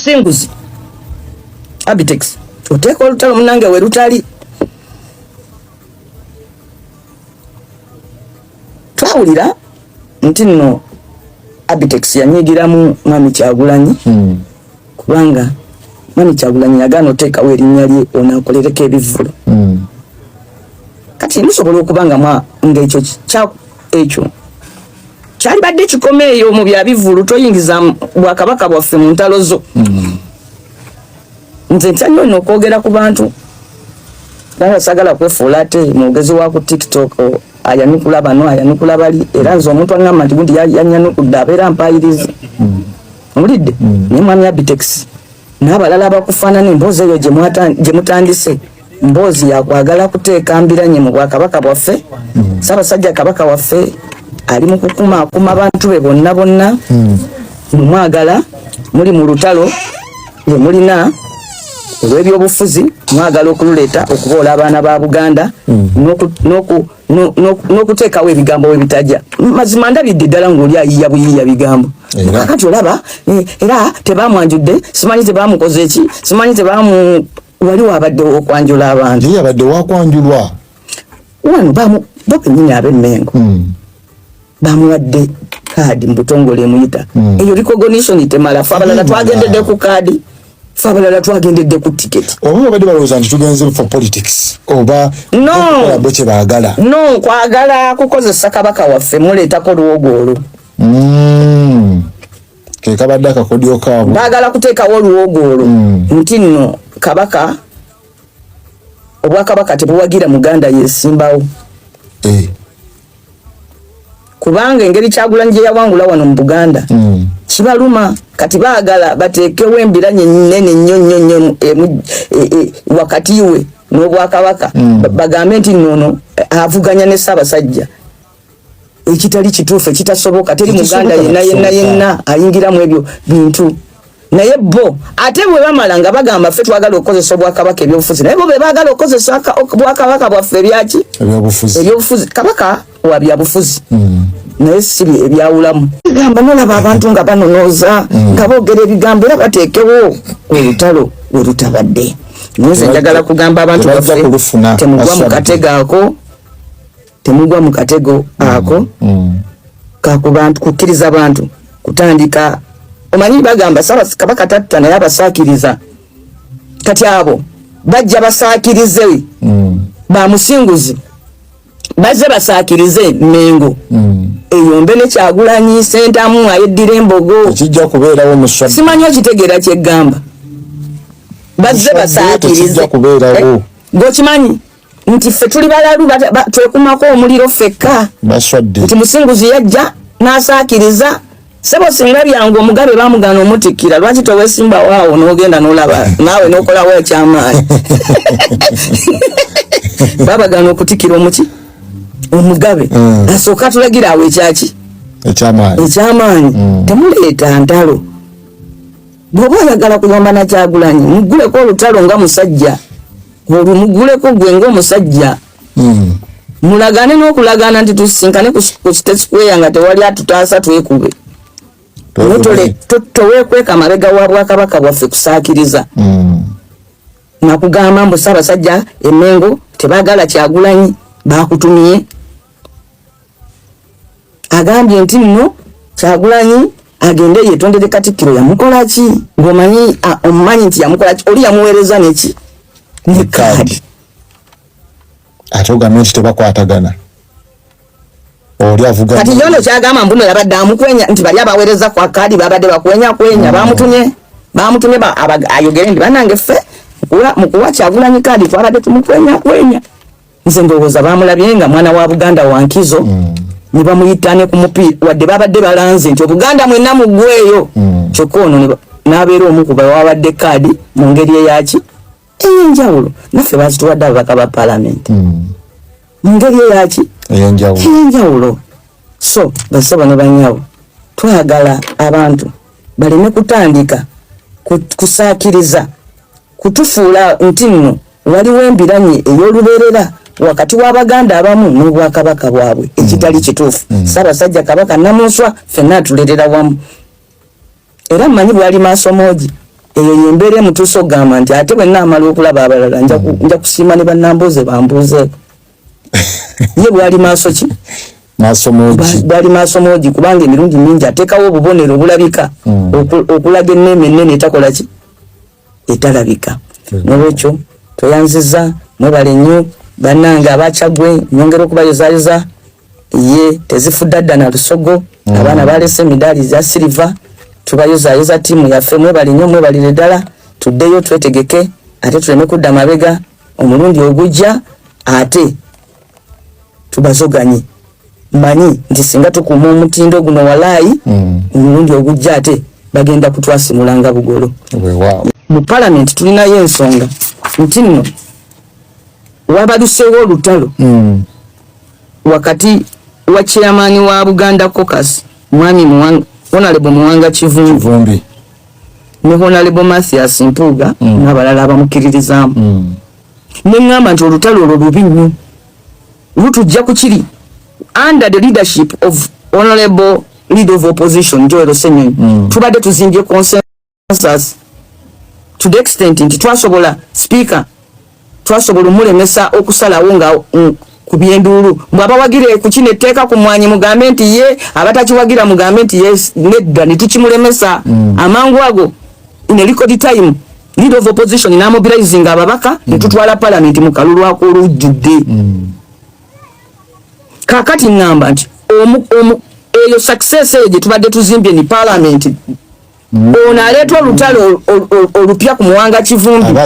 musinguzi Abitex oteka olutalo munange we lutali twawulira nti nno Abitex yanyigiramu Mami Kyagulanyi kubanga Mami Kyagulanyi yagana otekawo erinnya lye onaakolereko ebivvulu kati musobola okubanga ng'ekyo ekyo kyali badde kikomeeyo mu bya bivvulu toyingiza bwakabaka bwaffe mu ntalo zo nze ntannyo nno okwogera ku bantu naye sagala kwefuula ate mwogezi wa ku TikTok ayanukula bano ayanukula bali era nze omuntu aŋŋamba nti gundi yanyanukudde abeera mpayirizi mulidde naye Mwami Abitex n'abalala abakufaanana emboozi eyo gye mutandise mboozi yakwagala kuteeka mbiranye mu bwakabaka bwaffe Ssaabasajja kabaka waffe ali mu kukumaakuma abantu be bonna mwagala muli mu lutalo lwe mulina olw'ebyobufuzi mwagala okululeeta okuboola abaana ba Buganda n'okuteekawo ebigambo we bitajja mazima ndabidde ddala ng'oli ayiya buyiiya bigambo kakati olaba era tebamwanjudde simanyi tebamukoze eki simanyi waliwo abadde okwanjula abantu ye abadde wakwanjulwa wano bokenyini ab'Emmengo bamuwadde kaadi mu butongole emuyita eyo recognition temala fe abalala twagendedde ku kaadi fe abalala twagendedde ku tiketi oba badde balowooza nti tugenze for politics oba no kye baagala no kwagala kukozesa kabaka waffe muleetako luwogolo ke kabadde akakodyo kaabwe baagala kuteekawo luwogolo nti nno kabaka obwakabaka tebuwagira Muganda yesimbawo kubanga engeri Kyagulanyi gye yawangula wano mu Buganda kibaluma kati baagala bateekewo embiranye nnene nnyo wakati we n'obwakabaka bagambe nti nnono avuganya ne Ssaabasajja ekitali kituufu ekitasoboka teri Muganda yenna ayingiramu ebyo bintu naye bo ate bwe bamala nga bagamba ffe twagala okukozesa obwakabaka ebyobufuzi naye bo be baagala okukozesa obwakabaka bwaffe ebyaki ebyobufuzi kabaka wa byabufuzi naye si ebyawulamu gamba nolaba abantu nga banonooza nga boogera ebigambo era bateekewo olutalo we lutabadde nze njagala kugamba abantu baffe temugwa mu katego ako kakubantu kukkiriza bantu kutandika omanyi bagamba Kabaka tatta naye abasaakiriza kati abo bajja basaakirize bamusinguzi bazze basaakirize Mengo eyombe ne Kyagulanyi Sentamu ayeddira embogo kijja kubeerawo muswadde simanyi okitegeera kyeggamba bazze basaakirize gokimanyi nti ffe tuli balalu twekumako omuliro ffekka baswadde nti musinguzi yajja n'asaakiriza sebo singa byangu omugabe bamugana omutikira lwaki towesimba waawo n'ogenda n'olaba naawe n'okolawo ekyamaanyi babagana okutikira omugabe asooka tulagira awo ekyamaanyi temuleeta ntalo bw'oba oyagala kuyamba na Kyagulanyi muguleko olutalo nga musajja olwo muguleko gwe ng'omusajja mulagane n'okulagana nti tusinkane ku State Square nga tewali atutaasa twekube toweekweka amabega wa bwakabaka bwaffe kusaakiriza nakugamba mbu Ssaabasajja Emmengo tebaagala Kyagulanyi bakutumye agambye nti nno Kyagulanyi agende yetondere Katikkiro yamukola ki ng'omanyi omumanyi nti yamukola ki oli yamuweereza neki ne kaadi ate ogambye nti tebakwatagana oli avuga kati yono kyagamba mbuno yabadde amukwenya nti bali abaweereza kwa kaadi babadde bakwenya bamutumye ayogere nti bannange ffe mukuwa Kyagulanyi kaadi twabadde tumukwenya nze ndowooza bamulabye nga mwana wa Buganda wa nkizo ne bamuyitane ku mupiira wadde babadde balanze nti Obuganda mwenna muggweeyo kyokka ono n'abeera omu ku bawabadde kaadi mu ngeri eyaki ey'enjawulo naffe bazituwadde ababaka ba paalamenti mu ngeri eyaki ey'enjawulo so basse bano banyawo twagala abantu baleme kutandika kusaakiriza kutufuula nti nno waliwo embiranye ey'olubeerera wakati w'Abaganda abamu n'obwakabaka bwabwe ekitali kituufu Ssaabasajja Kabaka Namunswa ffenna atulerera wamu era mmanyi bwali maaso moogi eyo yembere mutuso gamba nti ate bwe namala okulaba abalala nja kusiima ne bannambuze bambuze ye bwali maaso ki bwali maaso moji kubanga emirundi mingi ateekawo obubonero obulabika okulaga enneme ennene etakola ki etalabika nolwekyo toyanziza mwebale nnyo bannange abakyagwe nyongera okubayozaayoza ye tezifudda dda na lusogo abaana balese emidaali za siliva tubayozaayoza ttiimu yaffe mwebale nnyo mwebalire ddala tuddeyo twetegeke ate tuleme kudda mabega omulundi ogujja ate tubazoganye manyi nti singa tukuuma omutindo guno walaayi omulundi ogujja ate bagenda kutwasimulanga bugolo mu palamenti tulinayo ensonga nti nno wabaluseewo olutalo wakati wa chairman wa Buganda Caucus mwami Honorable Muwanga Kivumbi ne Honorable Mathias Mpuuga n'abalala abamukiririzaamu neŋŋamba nti olutalo olwo lubi nnyo lutujja ku kiri under the leadership of Honorable Leader of Opposition Joel Senyonyi tubadde tuzimbye consensus to the extent nti twasobola speaker twasobola omulemesa okusalawo nga ku byenduulu bw'abawagire ku kino etteeka ku mwanyi mugambe nti ye abatakiwagira mugambe nti ye nedda ne tukimulemesa amangu ago in a record time Leader of Opposition n'amobilizing ababaka ne tutwala parliament mu kalulu akolujjudde kakati ngamba nti eyo success eyo gye tubadde tuzimbye ni parliament ono aleeta olutalo olupya ku Muwanga Kivumbi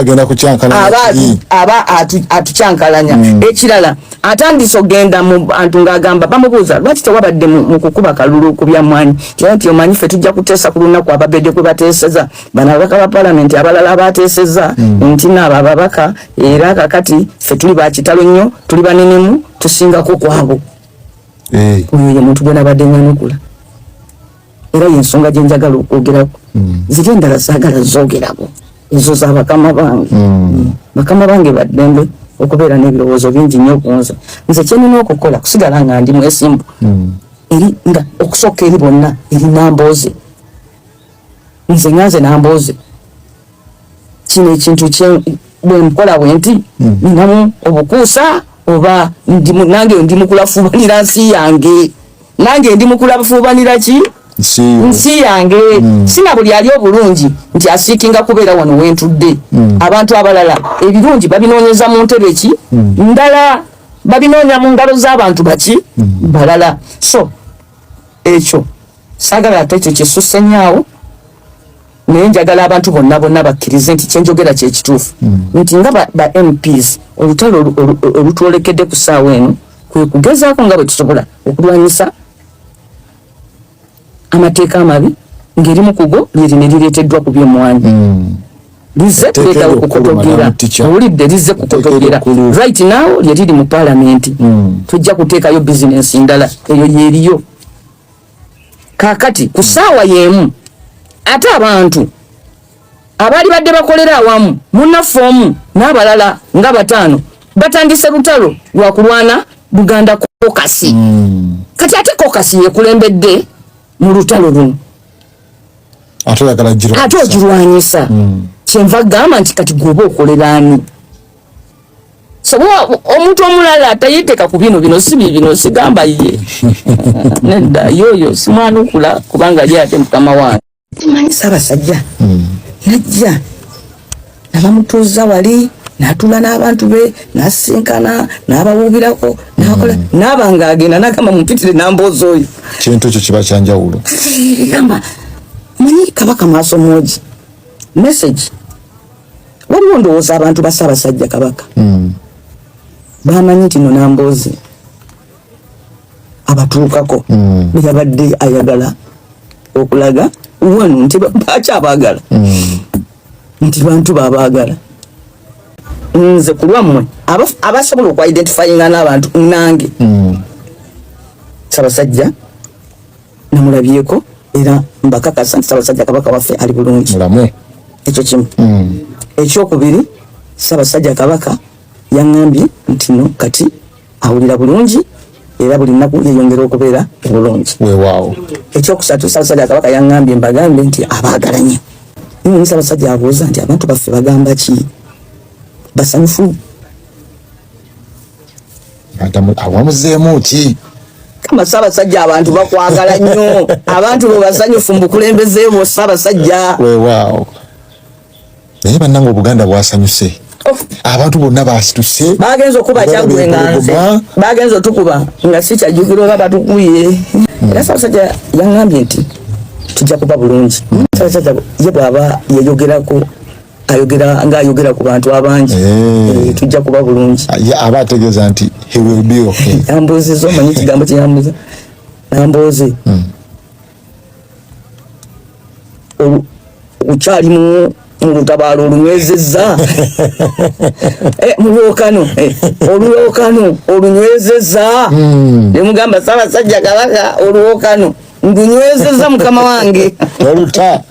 aba atucyankalanya ekirala atandise ogenda mu bantu ng'agamba bamubuuza lwaki tewabadde mu kukuba kalulu ku byamwanyi era nti omanyi ffe tujja kuteesa ku lunaku ababedde kwe bateeseza bano ababaka ba palamenti abalala bateeseza nti naabo ababaka era kakati ffe tuli bakitalo nnyo tuli banenemu tusingako kwabo oyo ye muntu gwe nabadde nyanukula era yensonga gye njagala okwogerako ziri endala saagala zoogerako ezo za bakama bange bakama bange baddembe okubeera n'ebirowoozo bingi nnyo kunze nze kyenina okukola kusigala nga ndi mwesimbu eri nga okusooka eri bonna eri nambooze nze nganze nambooze kino ekintu bwe nkola bwe nti ninamu obukuusa oba nange ndi mukulafuubanira nsi yange nange ndi mukulafuubanira ki nsi yange sina buli ali obulungi nti asiikinga kubeera wano wentudde abantu abalala ebirungi babinoonyeza mu ntebe ki ndala babinoonya mu ngalo z'abantu baki balala so ekyo saagala ate ekyo kyesusse nnyawo naye njagala abantu bonna bakkirize nti kyenjogera kyekituufu nti nga ba MPs olutalo olutwolekedde ku ssaawa eno kwe kugezaako nga bwe tusobola okulwanyisa amateeka amabi ng'erimu kugo liri ne lireeteddwa ku by'emmwanyi lize kuleeta okukotogera owulidde lize kukotogera right now lye liri mu palamenti tujja kuteekayo bizinensi ndala eyo yeeriyo kaakati ku ssaawa y'emu ate abantu abaali badde bakolera awamu munnaffe omu n'abalala nga 5 batandise lutalo lwa kulwana Buganda Caucus kati ate Caucus yekulembedde mu lutalo luno ate ogirwanyisa kyenva gamba nti kati gwoba okoleraani so omuntu omulala atayeteeka ku bino si bino sigamba ye nedda yoyo simwanukula kubanga ali ate mukama wange timanyi Ssaabasajja najja nabamutuuza wali n'atula n'abantu be n'asinkana n'abawuubirako n'akola n'abanga agenda n'agamba mumpitire namboozi oyo kintu ekyo kiba kyanjawulo gamba manyi Kabaka maaso mwogi message waliwo ndowooza abantu ba Ssaabasajja Kabaka bamanyi nti no namboozi abatuukako byabadde ayagala okulaga wano nti bakyabaagala nti bantu babaagala nze ku lwammwe abasobola okwidentifyinga n'abantu nange Ssaabasajja namulabyeko era mbakakasa nti Ssaabasajja Kabaka waffe ali bulungi ekyo kimu ekyokubiri Ssaabasajja Kabaka yaŋŋambye nti no kati awulira bulungi era buli nnaku yeyongera okubeera bulungi weewaawo ekyokusatu Ssaabasajja Kabaka yaŋŋambye mbagambe nti abaagala nnyo Ni Ssaabasajja abuuza nti abantu baffe bagamba ki? Basanyufu. Awamuzeemu ki? Kama Ssaabasajja abantu bakwagala nnyo. Abantu bo basanyufu mbukulembeze bo Ssaabasajja. Weewaawo. Naye bannange Obuganda bwasanyuse. Abantu bonna baasituse. Bagenza okuba Kyaggwe Nganze. Bagenza otukuba nga si kyajjukira oba batukuye. Era Ssaabasajja yangambye nti tujja kuba bulungi. Ssaabasajja ye bw'aba yeyogerako ayogera ku bantu abangi. Tujja kuba bulungi. Aba ategeeza nti he will be okay. Yambuuziza omanyi kigambo kye yambuuza. Nambuuze. Ukyali mu lutabaalo olunywezezza. Mulwokano. Olwokano olunywezezza. Ne mugamba Ssaabasajja Kabaka olwokano ndunywezezza mukama wange. Oluta.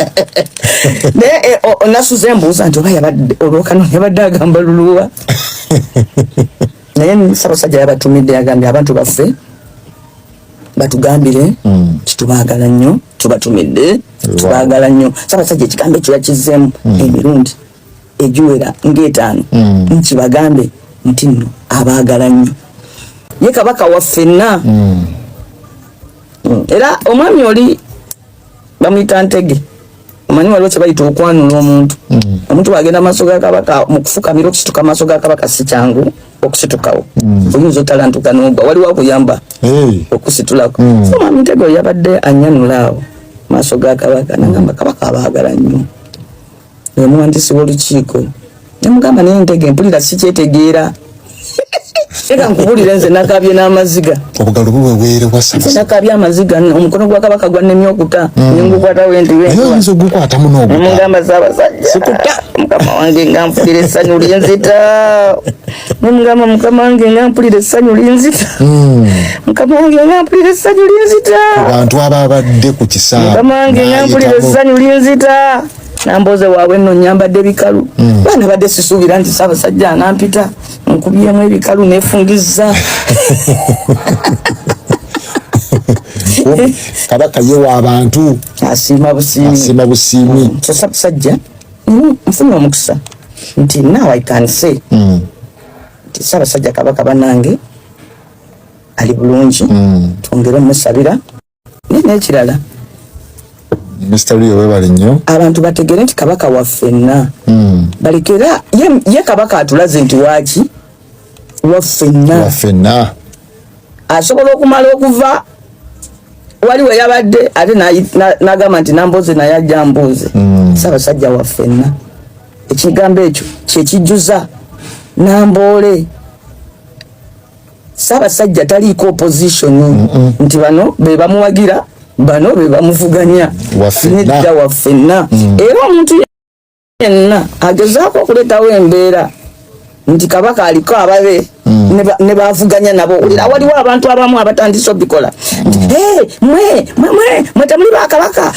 Nasuze mbuuza nti oba yabadde olwokano yabadde agamba luluwa. Naye Ssaabasajja yabatumidde yagambye abantu baffe batugambire kitubaagala nnyo, tubatumidde tubaagala nnyo. Ssaabasajja ekigambo ekyo yakizzeemu emirundi egiwera ng'etaano nkibagambe nti nno abaagala nnyo. Ye Kabaka waffenna. Era omwami oli bamuyita Ntege. Omanyi waliwo kye bayita okwanula omuntu. Omuntu bw'agenda maaso ga Kabaka mu kufukamira okusituka maaso ga Kabaka si kyangu okusitukawo. Oyinza otalantuka n'ogwa waliwo akuyamba okusitulako. So omwami Ntege oyo yabadde annyanula awo maaso ga Kabaka n'agamba Kabaka abaagala nnyo. Omuwandiisi w'olukiiko yamugamba naye Ntege mpulira si kyetegeera. Eka nkubulire nze nakabye n'amaziga. Obugalo buweweere bwa Ssaabasajja. Nakabye amaziga omukono gwa Kabaka gwannemye okuta. Nengukwata wendi we. Naye oyinza ogukwatamu n'oguta. Mugamba Ssaabasajja. Sikuta. Mukama wange nga mpulira essanyu linzita. Mugamba mukama wange nga mpulira essanyu linzita. Mukama wange nga mpulira essanyu linzita. Abantu ababadde ku kisaawe. Mukama wange nga mpulira essanyu linzita. Namboze wawe nno nyambadde bikalu. Bana badde sisuubira nti Ssaabasajja anampita. Nkubyemu ebikalu nefungiza. Kabaka yewa abantu asiima busiimi. Ssaabasajja nfunye omukisa nti now I can say nti Ssaabasajja Kabaka bannange ali bulungi. Twongere omusabira n'ekirala Mr. Leo webale nnyo abantu bategere nti Kabaka waffenna balekera ye Kabaka atulaze nti waaki waffenna asobola okumala okuva wali we yabadde ate n'agamba nti Nambooze naye ajja mbuuze. Ssaabasajja waffenna ekigambo ekyo kyekijjuza Namboole. Ssaabasajja taliiko opposition nti bano be bamuwagira bano be bamuvuganya nedda waffenna. Era omuntu yenna agezaako okuleetawo embeera nti Kabaka aliko ababe ne bavuganya nabo. Waliwo abantu abamu abatandise obikola nti mwe temuli ba Kabaka